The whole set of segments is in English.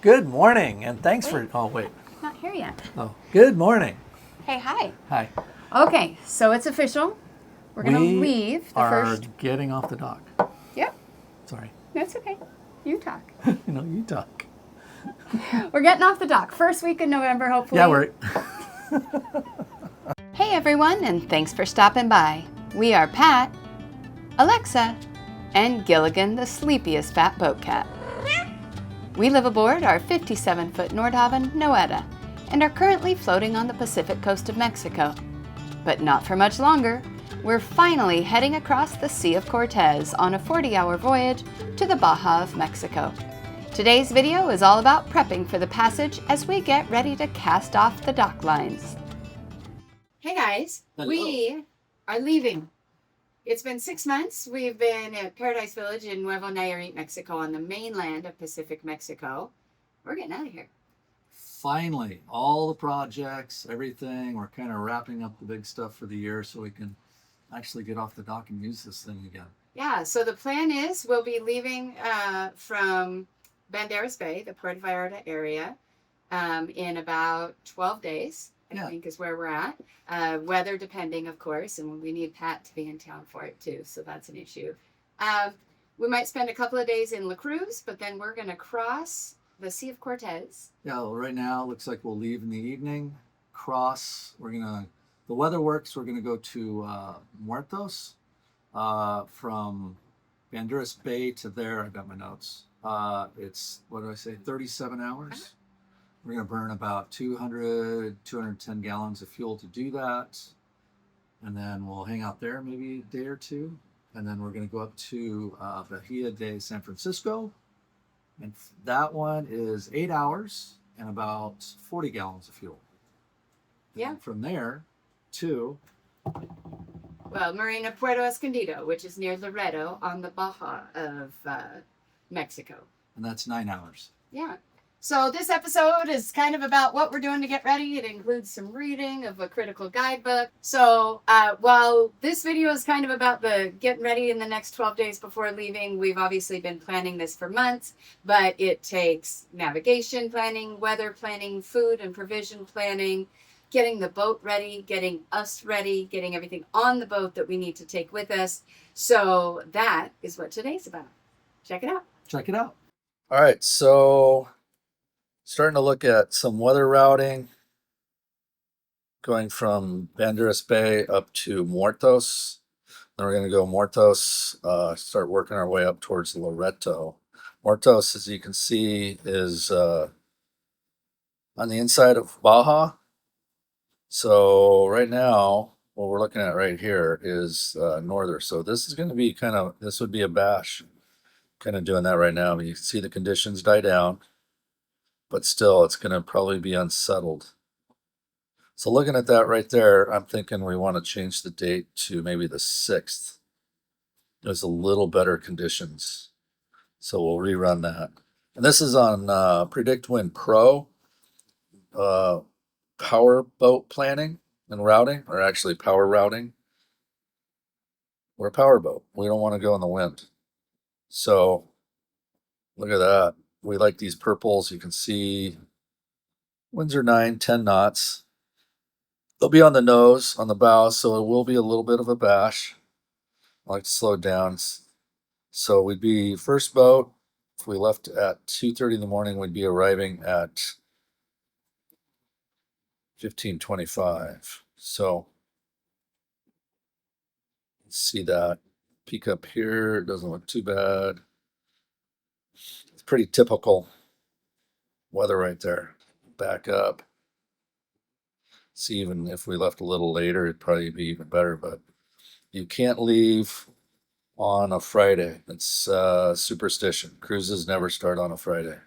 Good morning, and thanks for. Oh, wait. Not here yet. Oh, good morning. Hey, hi. Hi. Okay, so it's official. We're going to leave the are first. getting off the dock. Yep, Sorry. that's okay. You talk. No, you talk. We're getting off the dock. First week in November, hopefully. Yeah, we're. Hey, everyone, and thanks for stopping by. We are Pat, Alexa, and Gilligan, the sleepiest fat boat cat. We live aboard our 57-foot Nordhavn Noeta and are currently floating on the Pacific coast of Mexico. But not for much longer. We're finally heading across the Sea of Cortez on a 40-hour voyage to the Baja of Mexico. Today's video is all about prepping for the passage as we get ready to cast off the dock lines. Hey guys, Hello. We are leaving. It's been 6 months. We've been at Paradise Village in Nuevo Nayarit, Mexico, on the mainland of Pacific Mexico. We're getting out of here. Finally, all the projects, everything, we're kind of wrapping up the big stuff for the year so we can actually get off the dock and use this thing again. Yeah, so the plan is we'll be leaving from Banderas Bay, the Puerto Vallarta area, in about 12 days. I think is where we're at. Weather depending, of course, and we need Pat to be in town for it too, so that's an issue. We might spend a couple of days in La Cruz, but then we're going to cross the Sea of Cortez. Yeah, well, right now it looks like we'll leave in the evening, cross. The weather works, we're gonna go to Muertos, from Banderas Bay to there. I got my notes. It's, what do I say, 37 hours. We're going to burn about 210 gallons of fuel to do that. And then we'll hang out there maybe a day or two. And then we're going to go up to Bahia de San Francisco. And that one is 8 hours and about 40 gallons of fuel. Yeah. And from there to... Well, Marina Puerto Escondido, which is near Laredo on the Baja of Mexico. And that's 9 hours. Yeah. So this episode is kind of about what we're doing to get ready. It includes some reading of a critical guidebook. So while this video is kind of about the getting ready in the next 12 days before leaving, we've obviously been planning this for months, but it takes navigation planning, weather planning, food and provision planning, getting the boat ready, getting us ready, getting everything on the boat that we need to take with us. So that is what today's about. Check it out. Check it out. All right, so starting to look at some weather routing, going from Banderas Bay up to Muertos. Then we're going to go Muertos, start working our way up towards Loreto. Muertos, as you can see, is on the inside of Baja. So right now, what we're looking at right here is northern. So this is going to be this would be a bash, kind of doing that right now. You can see the conditions die down, but still it's going to probably be unsettled. So looking at that right there, I'm thinking we want to change the date to maybe the 6th. There's a little better conditions. So we'll rerun that. And this is on Predict Wind Pro. Power boat planning and routing, or actually power routing. We're a power boat. We don't want to go in the wind. So look at that. We like these purples. You can see winds are 9, 10 knots. They'll be on the nose, on the bow, so it will be a little bit of a bash. I like to slow it down. So we'd be first boat. If we left at 2:30 in the morning, we'd be arriving at 15:25. So let's see that. Peek up here. It doesn't look too bad. It's pretty typical weather right there. Back up. See, even if we left a little later, it'd probably be even better, but you can't leave on a Friday. It's superstition. Cruises never start on a Friday.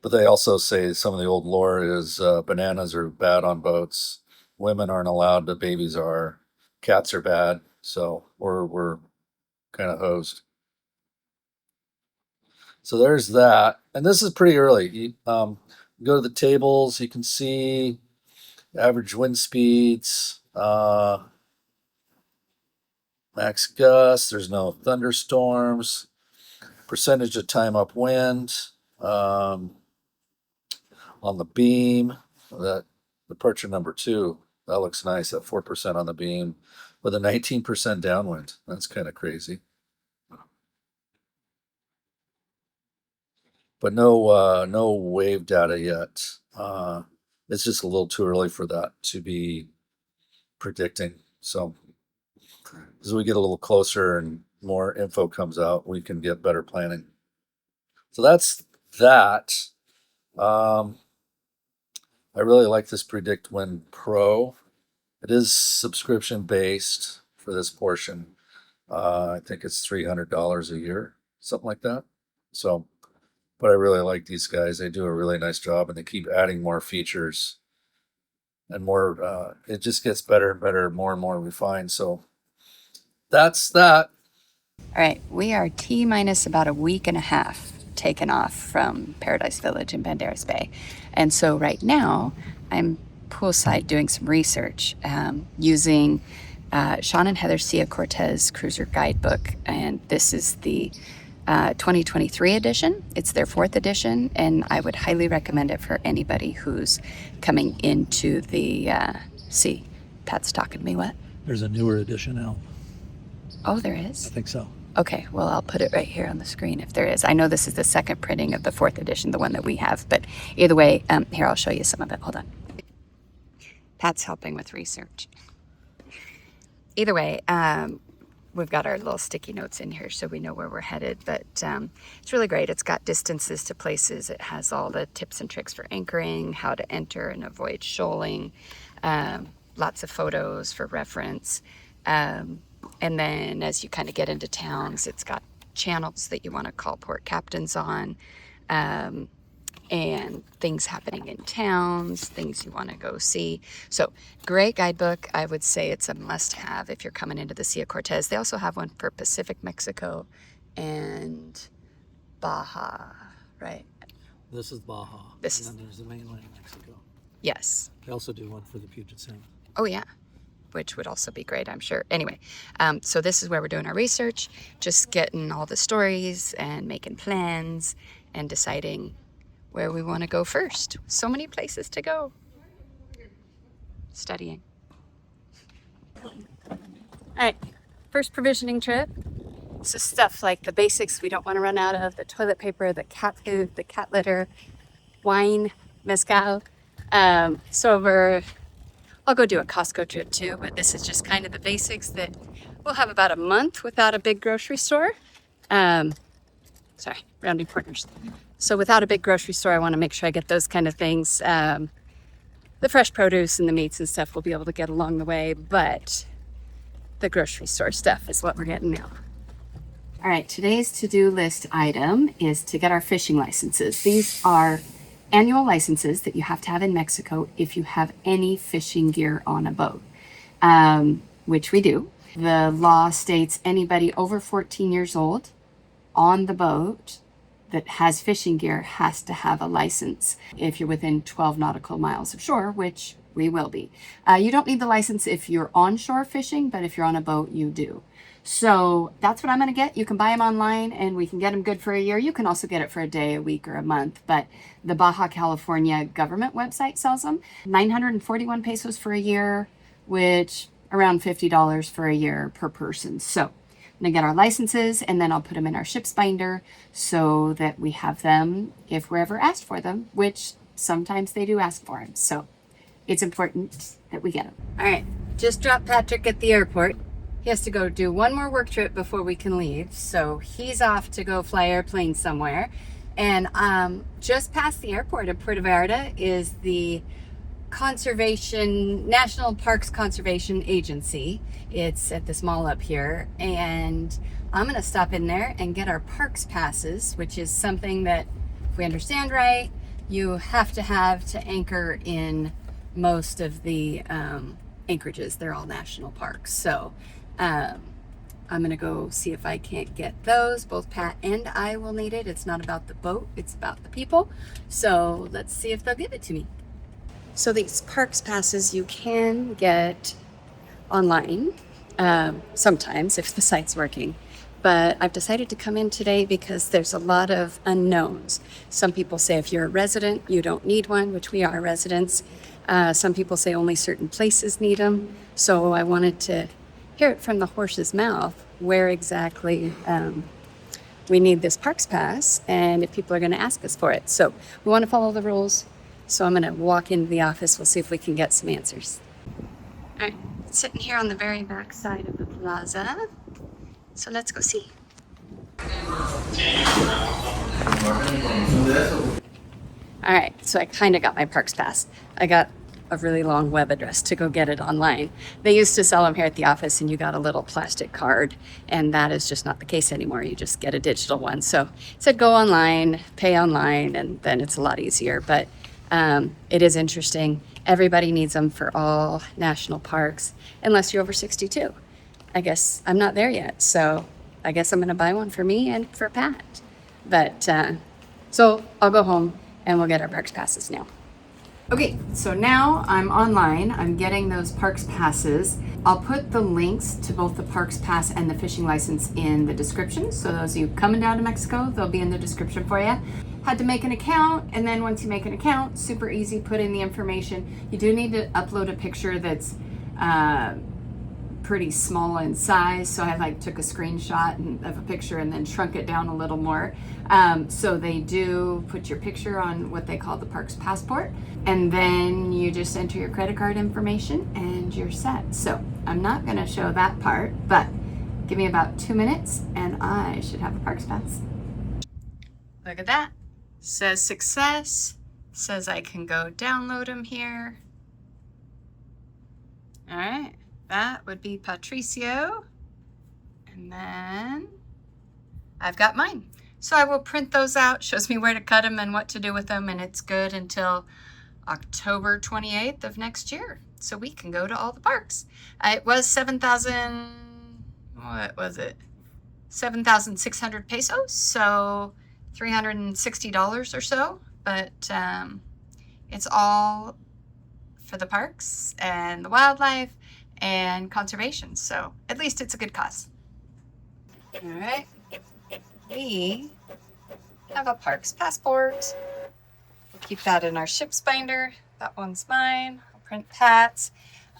But they also say some of the old lore is bananas are bad on boats. Women aren't allowed, but babies are. Cats are bad, so we're kind of hosed. So there's that. And this is pretty early. You go to the tables, you can see average wind speeds, max gusts, there's no thunderstorms. percentage of time upwind, on the beam, that departure number 2, that looks nice at 4% on the beam with a 19% downwind. That's kind of crazy. But no wave data yet. It's just a little too early for that to be predicting. So as we get a little closer and more info comes out, we can get better planning. So that's that. I really like this Predict Wind Pro. It is subscription based for this portion. I think it's $300 a year, something like that. So, but I really like these guys. They do a really nice job, and they keep adding more features and more. It just gets better and better, more and more refined. So that's that. All right, we are T-minus about a week and a half taken off from Paradise Village in Banderas Bay. And so right now I'm poolside doing some research using Sean and Heather's Sea of Cortez cruiser guidebook. And this is the 2023 edition. It's their 4th edition, and I would highly recommend it for anybody who's coming into the sea. Pat's talking to me, what? There's a newer edition out. Oh, there is? I think so. Okay, well, I'll put it right here on the screen if there is. I know this is the 2nd printing of the 4th edition, the one that we have, but either way, here, I'll show you some of it. Hold on. Pat's helping with research. Either way, we've got our little sticky notes in here so we know where we're headed, but it's really great. It's got distances to places. It has all the tips and tricks for anchoring, how to enter and avoid shoaling, lots of photos for reference. And then as you kind of get into towns, it's got channels that you want to call port captains on, and things happening in towns, things you want to go see. So great guidebook. I would say it's a must-have if you're coming into the Sea of Cortez. They also have one for Pacific Mexico and Baja, right? This is Baja. This and is- then there's the mainland Mexico. Yes. They also do one for the Puget Sound. Oh, yeah. Which would also be great, I'm sure. Anyway, so this is where we're doing our research, just getting all the stories and making plans and deciding where we want to go first. So many places to go. Studying. All right, first provisioning trip. So stuff like the basics we don't want to run out of, the toilet paper, the cat food, the cat litter, wine, mezcal. I'll go do a Costco trip too, but this is just kind of the basics that we'll have about a month without a big grocery store. Sorry, rounding corners. So without a big grocery store, I want to make sure I get those kind of things. The fresh produce and the meats and stuff we'll be able to get along the way, but the grocery store stuff is what we're getting now. All right, today's to-do list item is to get our fishing licenses. These are annual licenses that you have to have in Mexico if you have any fishing gear on a boat, which we do. The law states anybody over 14 years old on the boat that has fishing gear has to have a license if you're within 12 nautical miles of shore, which we will be. You don't need the license if you're onshore fishing, but if you're on a boat, you do. So that's what I'm going to get. You can buy them online and we can get them good for a year. You can also get it for a day, a week, or a month. But the Baja California government website sells them. 941 pesos for a year, which around $50 for a year per person. So I'm going to get our licenses and then I'll put them in our ship's binder so that we have them if we're ever asked for them, which sometimes they do ask for them. So it's important that we get them. All right, just dropped Patrick at the airport. He has to go do one more work trip before we can leave. So he's off to go fly airplanes somewhere. And just past the airport at Puerto Vallarta is the National Parks Conservation Agency. It's at this mall up here. And I'm going to stop in there and get our parks passes, which is something that, if we understand right, you have to anchor in most of the anchorages. They're all national parks. So I'm going to go see if I can't get those. Both Pat and I will need it. It's not about the boat, it's about the people. So let's see if they'll give it to me. So these parks passes you can get online sometimes if the site's working. but I've decided to come in today because there's a lot of unknowns. Some people say if you're a resident, you don't need one, which we are residents. Some people say only certain places need them. So I wanted to hear it from the horse's mouth where exactly we need this parks pass and if people are going to ask us for it. So we want to follow the rules. So I'm going to walk into the office. We'll see if we can get some answers. All right, sitting here on the very back side of the plaza. So let's go see. All right, so I kind of got my parks pass. I got a really long web address to go get it online. They used to sell them here at the office and you got a little plastic card, and that is just not the case anymore. You just get a digital one. So it said go online, pay online, and then it's a lot easier. But it is interesting. Everybody needs them for all national parks, unless you're over 62. I guess I'm not there yet, so I guess I'm gonna buy one for me and for Pat. But so I'll go home and we'll get our parks passes now. Okay, so now I'm online. I'm getting those parks passes. I'll put the links to both the parks pass and the fishing license in the description. So those of you coming down to Mexico, they'll be in the description for you. Had to make an account, and then once you make an account, super easy, put in the information. You do need to upload a picture that's pretty small in size, so I took a screenshot of a picture and then shrunk it down a little more. So they do put your picture on what they call the parks passport, and then you just enter your credit card information and you're set. So I'm not going to show that part, but give me about 2 minutes and I should have a parks pass. Look at that. Says success. Says I can go download them here. All right. That would be Patricio. And then I've got mine. So I will print those out. Shows me where to cut them and what to do with them. And it's good until October 28th of next year. So we can go to all the parks. It was 7,000, what was it? 7,600 pesos. So $360 or so. But it's all for the parks and the wildlife and conservation, so at least it's a good cause. All right, we have a parks passport. We'll keep that in our ship's binder. That one's mine. I'll print Pat's.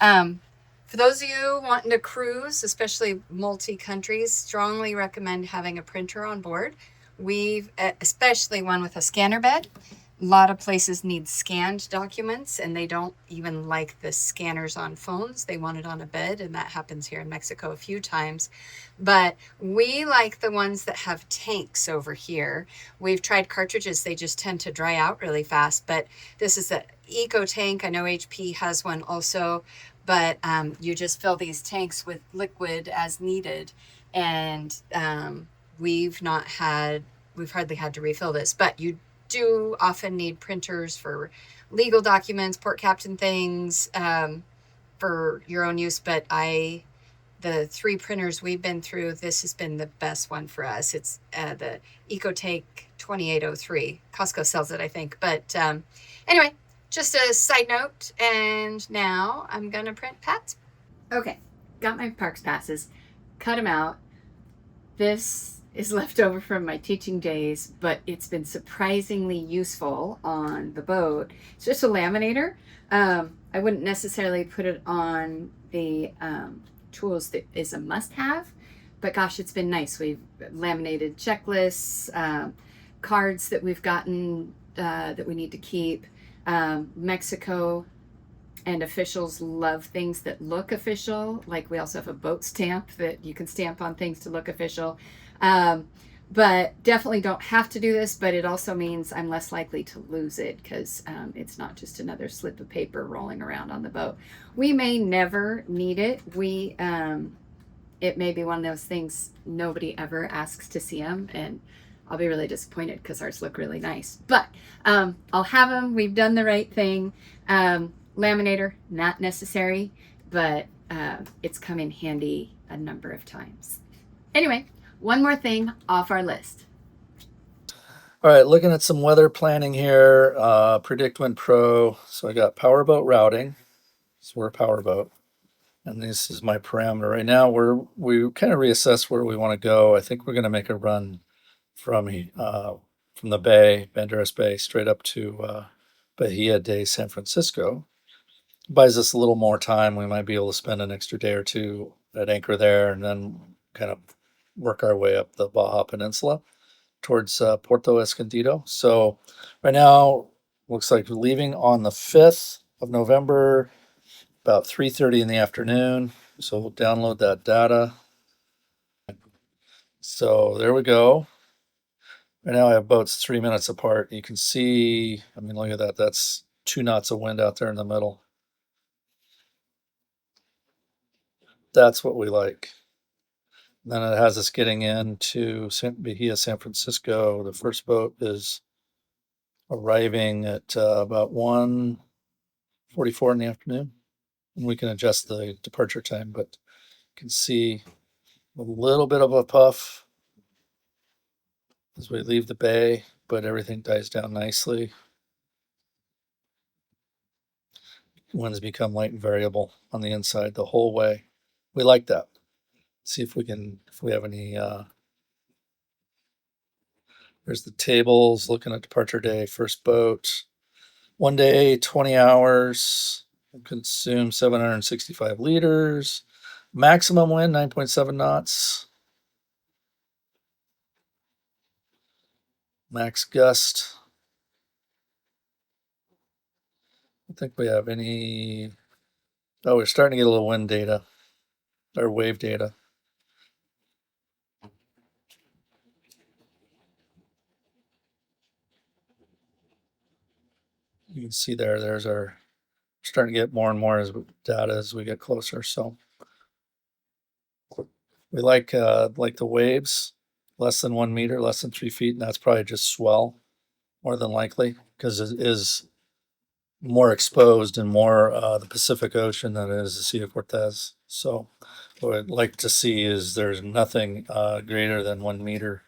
For those of you wanting to cruise, especially multi-countries, strongly recommend having a printer on board. We've, especially one with a scanner bed. A lot of places need scanned documents, and they don't even like the scanners on phones. They want it on a bed, and that happens here in Mexico a few times. But we like the ones that have tanks over here. We've tried cartridges. They just tend to dry out really fast. But this is the Eco Tank. I know HP has one also, but you just fill these tanks with liquid as needed. And we've hardly had to refill this, but you do often need printers for legal documents, port captain things, for your own use. But the 3 printers we've been through, this has been the best one for us. It's the EcoTake 2803. Costco sells it, I think. But anyway, just a side note. And now I'm going to print Pat's. Okay, got my parks passes, cut them out. This is left over from my teaching days, but it's been surprisingly useful on the boat. It's just a laminator. I wouldn't necessarily put it on the tools that is a must-have, but gosh, it's been nice. We've laminated checklists, cards that we've gotten that we need to keep. Mexico and officials love things that look official. Like we also have a boat stamp that you can stamp on things to look official. But definitely don't have to do this, but it also means I'm less likely to lose it because it's not just another slip of paper rolling around on the boat. We may never need it. It may be one of those things nobody ever asks to see them, and I'll be really disappointed because ours look really nice. But I'll have them. We've done the right thing. Laminator, not necessary, but it's come in handy a number of times. Anyway, one more thing off our list. All right, looking at some weather planning here, Predict Wind Pro. So I got powerboat routing. So we're a powerboat. And this is my parameter. Right now, we kind of reassess where we want to go. I think we're going to make a run from the bay, Banderas Bay, straight up to Bahia de San Francisco. Buys us a little more time. We might be able to spend an extra day or two at anchor there, and then kind of work our way up the Baja Peninsula towards Puerto Escondido. So right now, looks like we're leaving on the 5th of November, about 3:30 in the afternoon. So we'll download that data. So there we go. Right now I have boats 3 minutes apart. You can see, I mean, look at that. That's 2 knots of wind out there in the middle. That's what we like. Then it has us getting into Bahia, San Francisco. The first boat is arriving at about 1:44 in the afternoon. And we can adjust the departure time, but you can see a little bit of a puff as we leave the bay, but everything dies down nicely. Winds become light and variable on the inside the whole way. We like that. See if we have any, there's the tables looking at departure day, first boat. 1 day, 20 hours, consume 765 liters. Maximum wind, 9.7 knots. Max gust. I don't think we have any. Oh, we're starting to get a little wind data or wave data. You can see there's our starting to get more and more as data as we get closer. So we like the waves, less than 1 meter, less than 3 feet, and that's probably just swell, more than likely, because it is more exposed and more the Pacific Ocean than it is the Sea of Cortez. So what I'd like to see is there's nothing greater than 1 meter,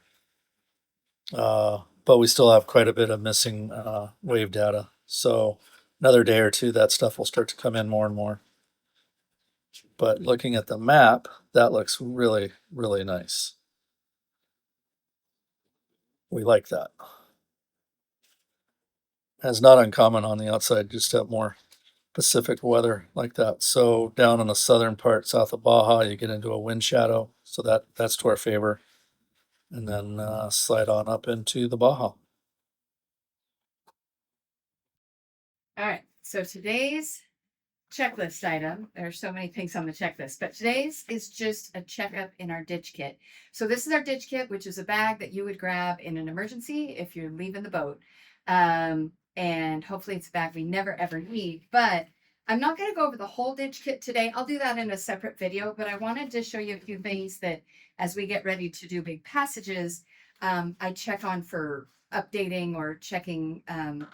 but we still have quite a bit of missing wave data. So another day or two, that stuff will start to come in more and more. But looking at the map, that looks really, really nice. We like that. And it's not uncommon on the outside just to have more Pacific weather like that. So down in the southern part, south of Baja, you get into a wind shadow. So that's to our favor. And then slide on up into the Baja. All right, so today's checklist item, there's so many things on the checklist, but today's is just a checkup in our ditch kit. So this is our ditch kit, which is a bag that you would grab in an emergency if you're leaving the boat. And hopefully it's a bag we never ever need, but I'm not going to go over the whole ditch kit today. I'll do that in a separate video, but I wanted to show you a few things that as we get ready to do big passages, I check on for updating or checking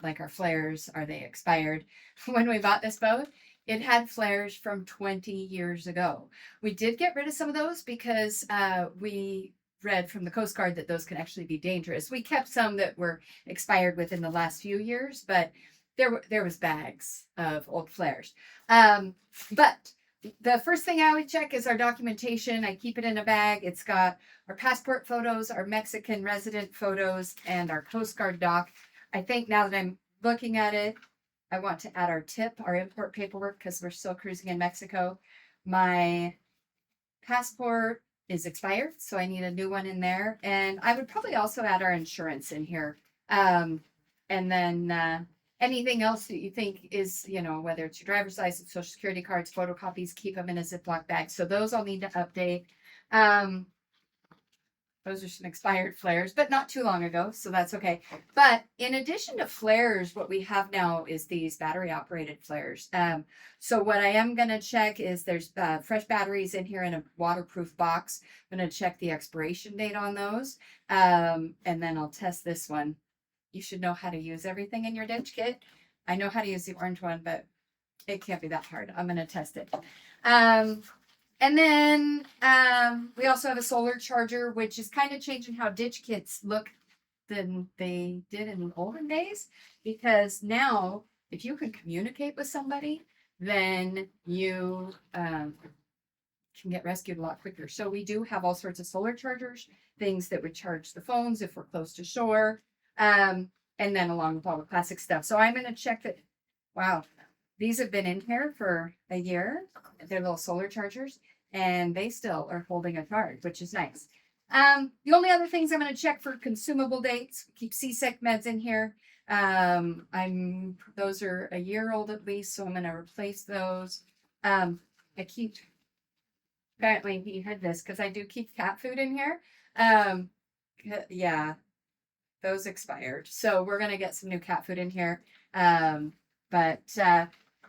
like our flares, are they expired? When we bought this boat, it had flares from 20 years ago. We did get rid of some of those because we read from the Coast Guard that those can actually be dangerous. We kept some that were expired within the last few years, but there was bags of old flares. But the first thing I would check is our documentation. I keep it in a bag. It's got our passport photos, our Mexican resident photos, and our Coast Guard doc. I think now that I'm looking at it, I want to add our tip, our import paperwork, because we're still cruising in Mexico. My passport is expired, so I need a new one in there. And I would probably also add our insurance in here. And then anything else that you think is, whether it's your driver's license, social security cards, photocopies, keep them in a Ziploc bag. So those I'll need to update. Those are some expired flares, but not too long ago, so that's okay. But in addition to flares, what we have now is these battery-operated flares. So what I am going to check is there's fresh batteries in here in a waterproof box. I'm going to check the expiration date on those, and then I'll test this one. You should know how to use everything in your ditch kit. I know how to use the orange one, but it can't be that hard. I'm going to test it. And then we also have a solar charger, which is kind of changing how ditch kits look than they did in the olden days. Because now, if you can communicate with somebody, then you can get rescued a lot quicker. So we do have all sorts of solar chargers, things that would charge the phones if we're close to shore, and then along with all the classic stuff. So I'm going to check that. Wow, these have been in here for a year. They're little solar chargers, and they still are holding a charge, which is nice. The only other things I'm going to check for consumable dates, keep seasick meds in here. Those are a year old at least, so I'm going to replace those. Apparently he had this because I do keep cat food in here. Yeah, those expired. So we're going to get some new cat food in here. And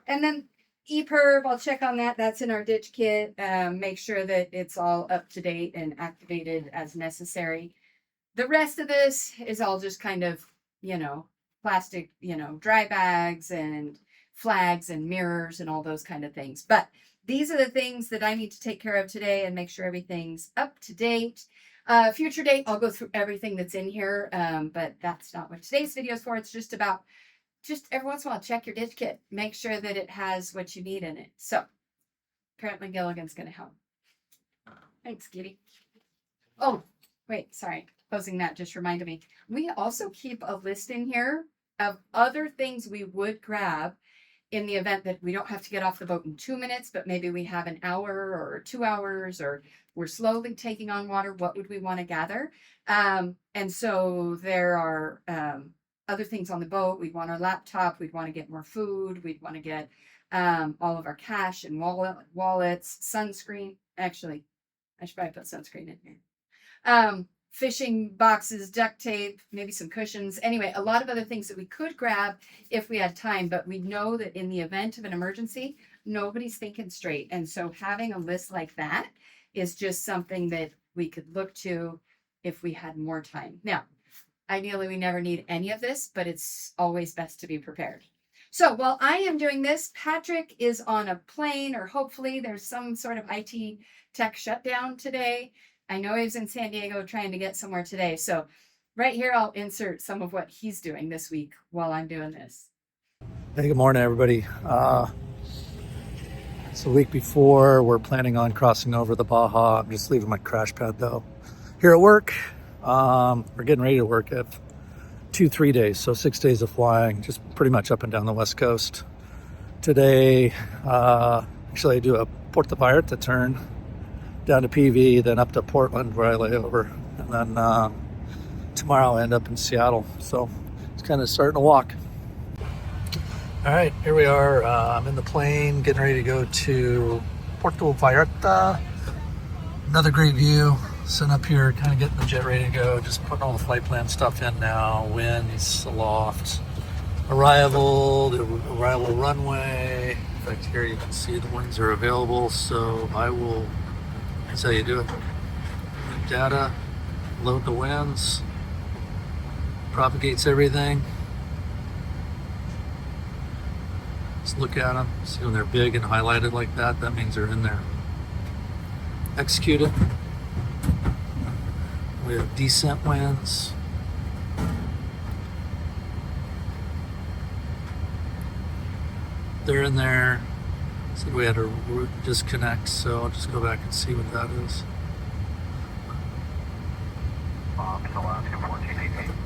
then EPIRB, I'll check on that. That's in our ditch kit. Make sure that it's all up to date and activated as necessary. The rest of this is all just kind of, plastic, dry bags and flags and mirrors and all those kind of things. But these are the things that I need to take care of today and make sure everything's up to date. Future date, I'll go through everything that's in here, but that's not what today's video is for. It's just about, every once in a while, check your ditch kit. Make sure that it has what you need in it. So, apparently Gilligan's going to help. Thanks, Kitty. Oh, wait, sorry. Closing that just reminded me. We also keep a list in here of other things we would grab in the event that we don't have to get off the boat in 2 minutes, but maybe we have an hour or 2 hours, or we're slowly taking on water. What would we want to gather? And so there are other things on the boat. We'd want our laptop. We'd want to get more food. We'd want to get all of our cash and wallets, sunscreen. Actually, I should probably put sunscreen in here. Fishing boxes, duct tape, maybe some cushions. Anyway, a lot of other things that we could grab if we had time, but we know that in the event of an emergency, nobody's thinking straight. And so having a list like that is just something that we could look to if we had more time. Now, ideally, we never need any of this, but it's always best to be prepared. So while I am doing this, Patrick is on a plane, or hopefully there's some sort of IT tech shutdown today. I know he was in San Diego trying to get somewhere today. So right here, I'll insert some of what he's doing this week while I'm doing this. Hey, good morning, everybody. It's the week before. We're planning on crossing over the Baja. I'm just leaving my crash pad, though, here at work. We're getting ready to work at 2-3 days, so 6 days of flying, just pretty much up and down the West Coast. Today, actually, I do a Puerto Vallarta turn down to PV, then up to Portland where I lay over, and then tomorrow I end up in Seattle. So it's kind of starting to walk. All right, here we are. I'm in the plane, getting ready to go to Puerto Vallarta. Another great view. Sitting up here, kind of getting the jet ready to go. Just putting all the flight plan stuff in now. Winds aloft. Arrival runway. In fact, here you can see the winds are available. So that's how you do it. Data, load the winds, propagates everything. Just look at them. See when they're big and highlighted like that, that means they're in there. Execute it. We have descent winds. They're in there. Said we had a route disconnect, so I'll just go back and see what that is.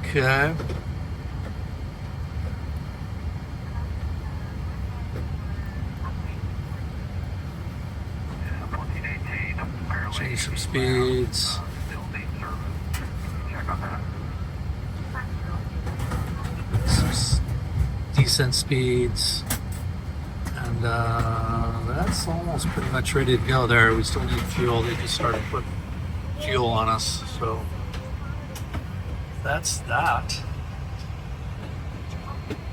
Okay. Change some speeds. Some descent speeds. And that's almost pretty much ready to go there. We still need fuel. They just started putting fuel on us. So that's that.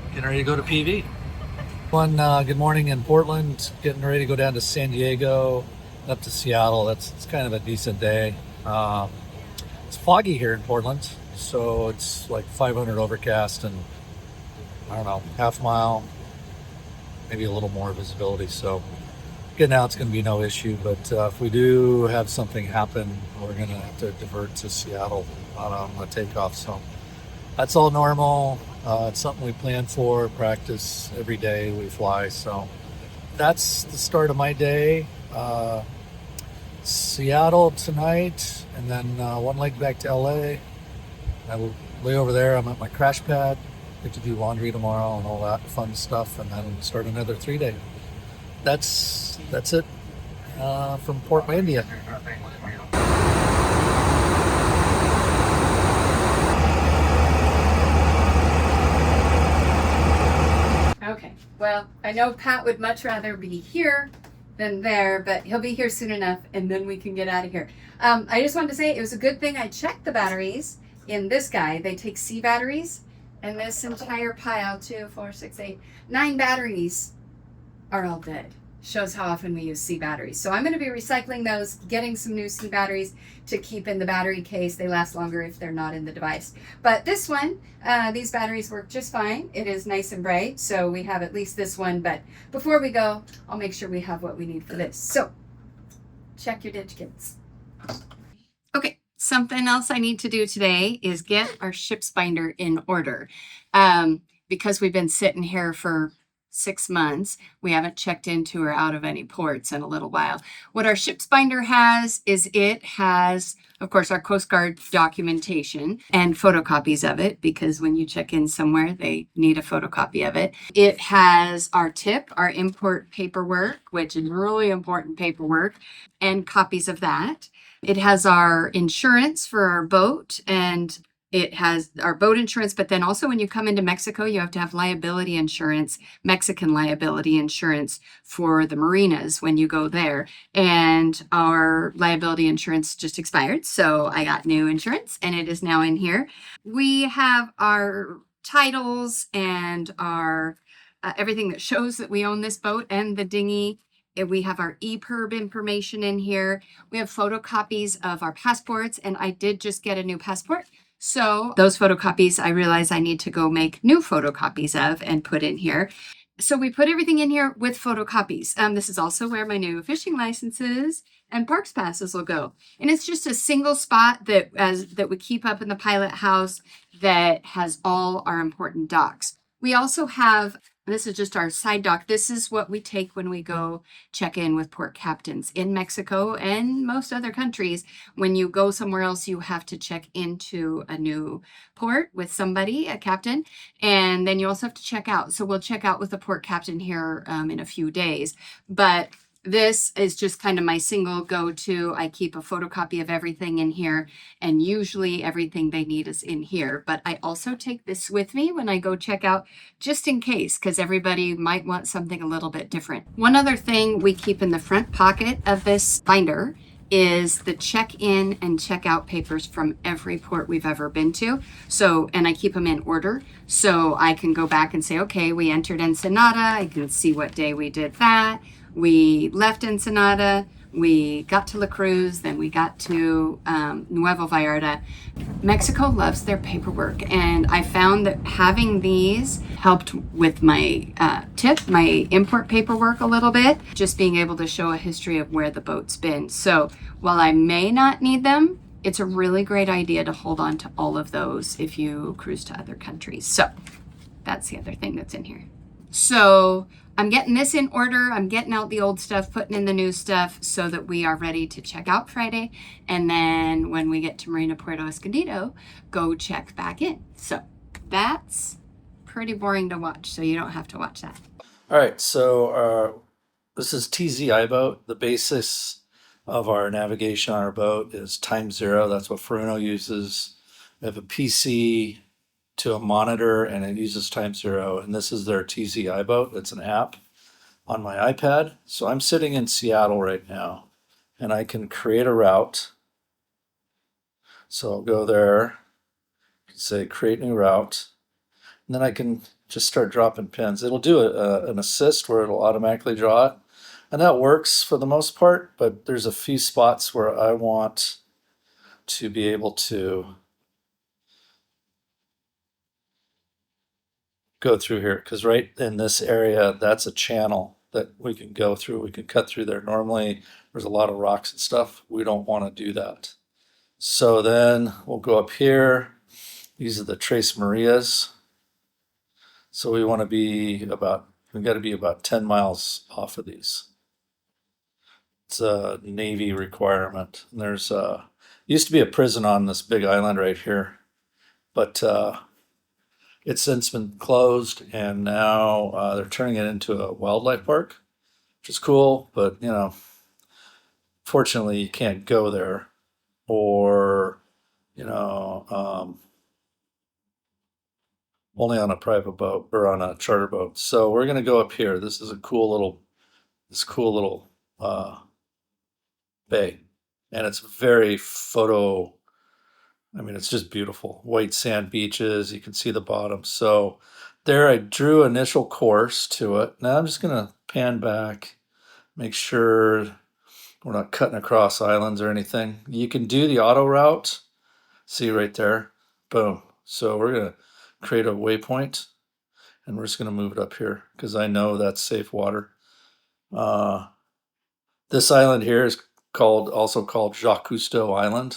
Getting ready to go to PV. Good morning in Portland. Getting ready to go down to San Diego, up to Seattle. It's kind of a decent day. It's foggy here in Portland. So it's like 500 overcast and I don't know, half mile, maybe a little more visibility. So getting out's going to be no issue, but if we do have something happen, we're going to have to divert to Seattle on a takeoff. So that's all normal. It's something we plan for, practice every day we fly. So that's the start of my day. Seattle tonight, and then one leg back to LA. I will lay over there. I'm at my crash pad. Get to do laundry tomorrow and all that fun stuff, and then start another 3-day. That's it from Port India. Okay, well, I know Pat would much rather be here than there, but he'll be here soon enough, and then we can get out of here. I just wanted to say it was a good thing I checked the batteries in this guy. They take C batteries, and this entire pile, 2, 4, 6, 8, 9 batteries are all dead. Shows how often we use C batteries. So I'm going to be recycling those, getting some new C batteries to keep in the battery case. They last longer if they're not in the device. But this one, these batteries work just fine. It is nice and bright, so we have at least this one. But before we go, I'll make sure we have what we need for this. So check your ditch kits. Okay, something else I need to do today is get our ship's binder in order. Because we've been sitting here for 6 months, we haven't checked into or out of any ports in a little while. What our ship's binder has is it has, of course, our Coast Guard documentation and photocopies of it, because when you check in somewhere, they need a photocopy of it. It has our tip, our import paperwork, which is really important paperwork, and copies of that. It has our insurance for our boat, and it has our boat insurance, but then also when you come into Mexico, you have to have liability insurance, Mexican liability insurance for the marinas when you go there. And our liability insurance just expired, so I got new insurance, and it is now in here. We have our titles and our everything that shows that we own this boat and the dinghy. And we have our EPIRB information in here. We have photocopies of our passports, and I did just get a new passport. So those photocopies, I realize I need to go make new photocopies of and put in here. So we put everything in here with photocopies. This is also where my new fishing licenses and parks passes will go. And it's just a single spot that we keep up in the pilot house that has all our important docs. We also have, this is just our side dock. This is what we take when we go check in with port captains in Mexico and most other countries. When you go somewhere else, you have to check into a new port with somebody, a captain, and then you also have to check out. So we'll check out with the port captain here in a few days. But this is just kind of my single go-to. I keep a photocopy of everything in here, and usually everything they need is in here. But I also take this with me when I go check out, just in case, because everybody might want something a little bit different. One other thing we keep in the front pocket of this binder is the check-in and check-out papers from every port we've ever been to. So, and I keep them in order, so I can go back and say, okay, we entered Ensenada. I can see what day we did that. We left Ensenada, we got to La Cruz, then we got to Nuevo Vallarta. Mexico loves their paperwork, and I found that having these helped with my my import paperwork a little bit, just being able to show a history of where the boat's been. So while I may not need them, it's a really great idea to hold on to all of those if you cruise to other countries. So that's the other thing that's in here. So I'm getting this in order. I'm getting out the old stuff, putting in the new stuff so that we are ready to check out Friday. And then when we get to Marina Puerto Escondido, go check back in. So that's pretty boring to watch, so you don't have to watch that. All right, so this is TZI boat. The basis of our navigation on our boat is time zero. That's what Furuno uses. We have a PC to a monitor, and it uses time zero. And this is their TZI boat. It's an app on my iPad. So I'm sitting in Seattle right now, and I can create a route. So I'll go there, say create new route, and then I can just start dropping pins. It'll do an assist where it'll automatically draw it. And that works for the most part, but there's a few spots where I want to be able to go through here, because right in this area, that's a channel that we can go through. We can cut through there. Normally, there's a lot of rocks and stuff. We don't want to do that. So then we'll go up here. These are the Tres Marias. So we want to be about We've got to be about 10 miles off of these. It's a Navy requirement. And there's used to be a prison on this big island right here, but it's since been closed, and now they're turning it into a wildlife park, which is cool. But fortunately, you can't go there, or only on a private boat or on a charter boat. So we're gonna go up here. This is a cool little bay, and it's very photo. I mean, it's just beautiful. White sand beaches. You can see the bottom. So there, I drew initial course to it. Now I'm just gonna pan back, make sure we're not cutting across islands or anything. You can do the auto route. See right there. Boom. So we're gonna create a waypoint, and we're just gonna move it up here because I know that's safe water. This island here is also called Jacques Cousteau Island.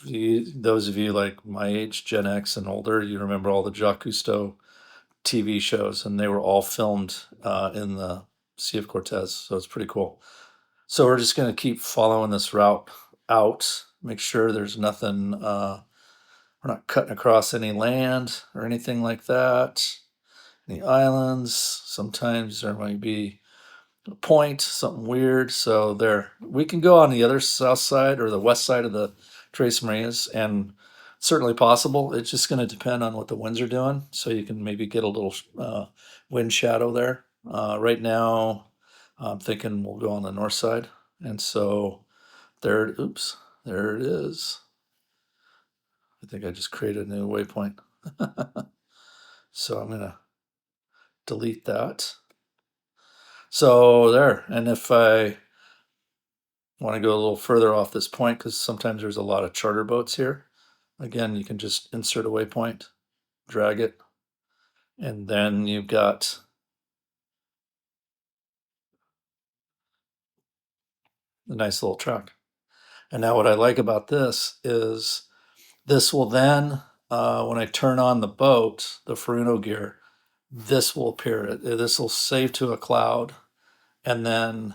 Those of you like my age, Gen X and older, you remember all the Jacques Cousteau TV shows, and they were all filmed in the Sea of Cortez. So it's pretty cool. So we're just going to keep following this route out, make sure there's nothing, we're not cutting across any land or anything like that. Any islands. Sometimes there might be a point, something weird. So there, we can go on the other south side or the west side of the Tres Marias, and certainly possible. It's just going to depend on what the winds are doing. So you can maybe get a little wind shadow there. Right now, I'm thinking we'll go on the north side. And so there it is. I think I just created a new waypoint. So I'm going to delete that. So there, and if I want to go a little further off this point, because sometimes there's a lot of charter boats here, again, you can just insert a waypoint, drag it, and then you've got a nice little track. And now what I like about this is this will then, when I turn on the boat, the Furuno gear, this will appear. This will save to a cloud, and then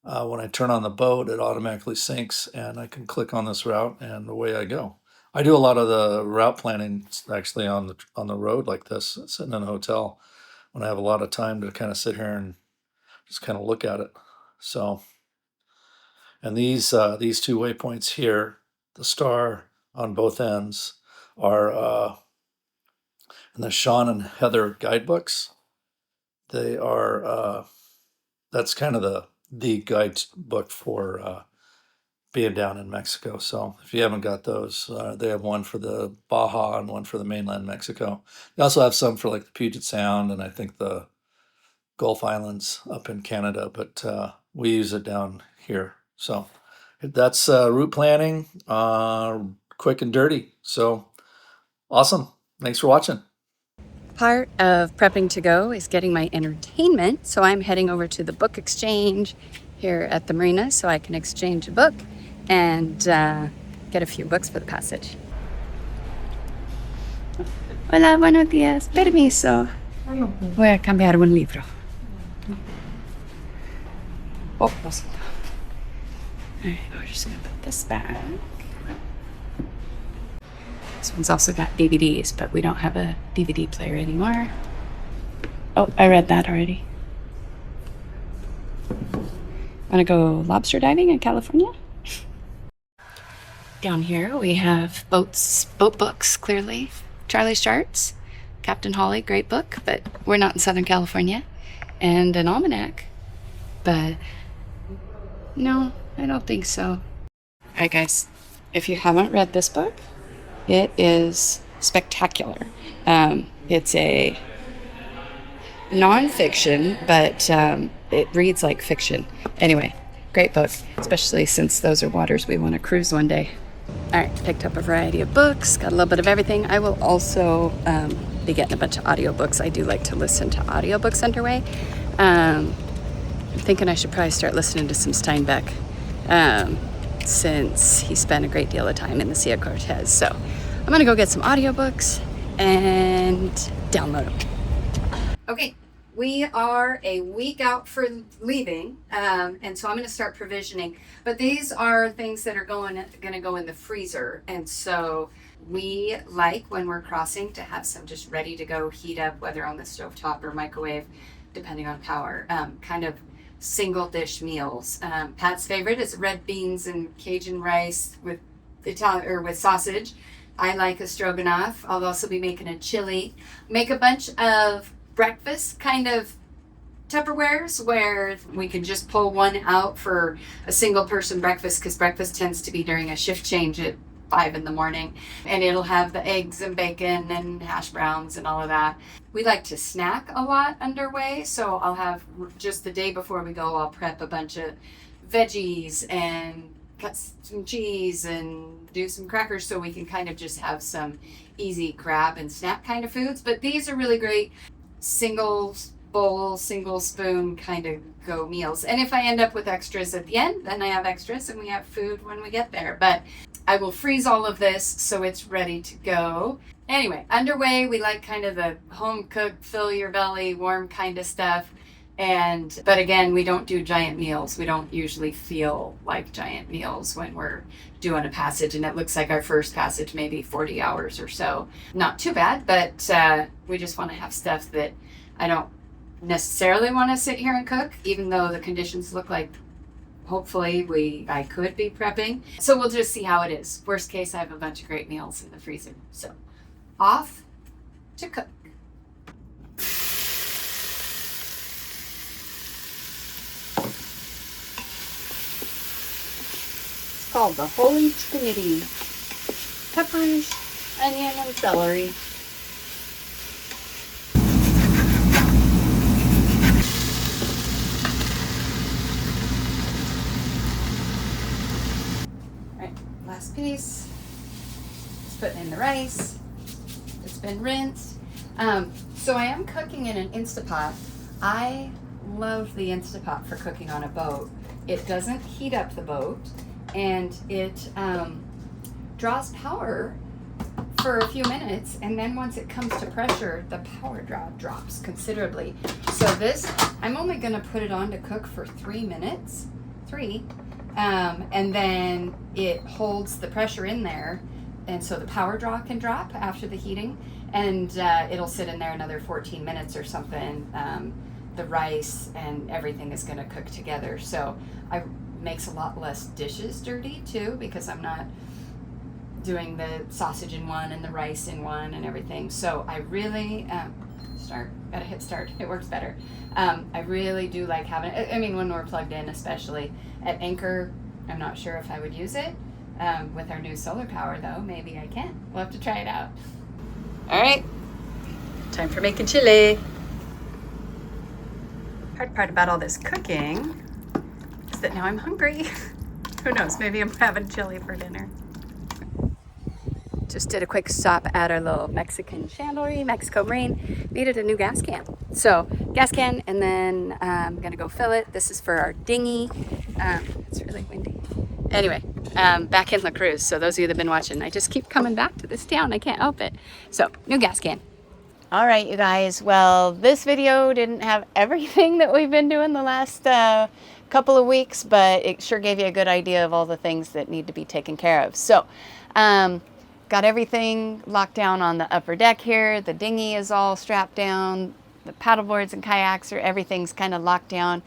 when I turn on the boat, it automatically syncs, and I can click on this route, and away I go. I do a lot of the route planning actually on the road like this, sitting in a hotel, when I have a lot of time to kind of sit here and just kind of look at it. So, and these two waypoints here, the star on both ends, are in the Sean and Heather guidebooks. They are that's kind of the guidebook for being down in Mexico. So if you haven't got those, they have one for the Baja and one for the mainland Mexico. They also have some for like the Puget Sound and I think the Gulf Islands up in Canada, but we use it down here. So that's route planning, quick and dirty. So awesome. Thanks for watching. Part of prepping to go is getting my entertainment, so I'm heading over to the book exchange here at the marina so I can exchange a book and get a few books for the passage. Hola, buenos días. Permiso. Voy a cambiar un libro. Oh, lo siento. All right, we're just gonna put this back. This one's also got DVDs, but we don't have a DVD player anymore. Oh, I read that already. Want to go lobster diving in California? Down here we have boat books, clearly. Charlie's Charts, Captain Holly, great book, but we're not in Southern California. And an almanac, but no, I don't think so. All right, guys, if you haven't read this book, it is spectacular. It's a nonfiction, but it reads like fiction. Anyway, great book, especially since those are waters we want to cruise one day. All right, picked up a variety of books, got a little bit of everything. I will also be getting a bunch of audiobooks. I do like to listen to audiobooks underway. I'm thinking I should probably start listening to some Steinbeck, since he spent a great deal of time in the Sea of Cortez. So I'm gonna go get some audiobooks and download them. Okay, We are a week out for leaving, and so I'm going to start provisioning. But these are things that are going to go in the freezer, and so we like when we're crossing to have some just ready to go, heat up, whether on the stovetop or microwave, depending on power. Kind of single dish meals. Pat's favorite is red beans and Cajun rice with Italian or with sausage. I like a stroganoff. I'll also be making a chili. Make a bunch of breakfast kind of Tupperwares where we can just pull one out for a single person breakfast, because breakfast tends to be during a shift change at 5 in the morning, and it'll have the eggs and bacon and hash browns and all of that. We like to snack a lot underway, so I'll have just the day before we go, I'll prep a bunch of veggies and cut some cheese and do some crackers so we can kind of just have some easy grab and snack kind of foods. But these are really great single bowl, single spoon kind of go meals. And if I end up with extras at the end, then I have extras and we have food when we get there. But I will freeze all of this so it's ready to go. Anyway, underway, we like kind of the home cooked, fill your belly, warm kind of stuff. But again, we don't do giant meals. We don't usually feel like giant meals when we're doing a passage, and it looks like our first passage maybe 40 hours or so. Not too bad, but we just want to have stuff that I don't necessarily want to sit here and cook, even though the conditions look like hopefully I could be prepping. So we'll just see how it is. Worst case, I have a bunch of great meals in the freezer. So off to cook. Called the Holy Trinity: peppers, onion, and celery. All right, last piece. Just putting in the rice. It's been rinsed. So I am cooking in an Instapot. I love the Instapot for cooking on a boat. It doesn't heat up the boat, and it draws power for a few minutes, and then once it comes to pressure, the power drops considerably. So this, I'm only gonna put it on to cook for 3 minutes, and then it holds the pressure in there, and so the power draw can drop after the heating, and it'll sit in there another 14 minutes or something. The rice and everything is gonna cook together, so makes a lot less dishes dirty too, because I'm not doing the sausage in one and the rice in one and everything. So I really gotta hit start, it works better. I really do like having it. I mean, when we're plugged in, especially at anchor, I'm not sure if I would use it. With our new solar power though, maybe I can. We'll have to try it out. All right, time for making chili. Hard part about all this cooking is that now I'm hungry. Who knows, maybe I'm having chili for dinner. Just did a quick stop at our little Mexican chandlery, Mexico Marine. Needed a new gas can. So gas can, and then I'm gonna go fill it. This is for our dinghy. It's really windy. Anyway, back in La Cruz. So those of you that have been watching, I just keep coming back to this town. I can't help it. So new gas can. All right, you guys. Well, this video didn't have everything that we've been doing the last couple of weeks, but it sure gave you a good idea of all the things that need to be taken care of. So, got everything locked down on the upper deck here. The dinghy is all strapped down. The paddleboards and kayaks everything's kind of locked down.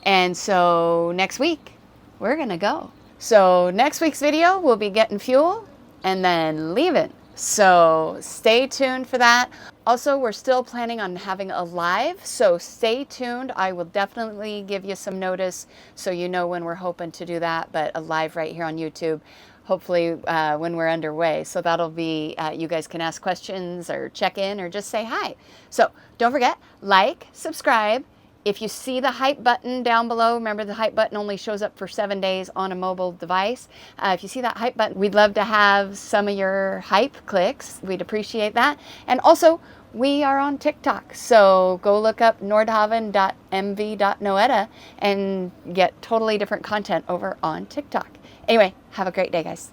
And so next week, we're gonna go. So next week's video, we'll be getting fuel and then leaving. So stay tuned for that. Also, we're still planning on having a live, so stay tuned. I will definitely give you some notice so you know when we're hoping to do that, but a live right here on YouTube, hopefully when we're underway. So that'll be, you guys can ask questions or check in or just say hi. So don't forget, like, subscribe. If you see the hype button down below, remember the hype button only shows up for 7 days on a mobile device. If you see that hype button, we'd love to have some of your hype clicks. We'd appreciate that. And also, we are on TikTok. So go look up Nordhavn.mv.Noeta and get totally different content over on TikTok. Anyway, have a great day, guys.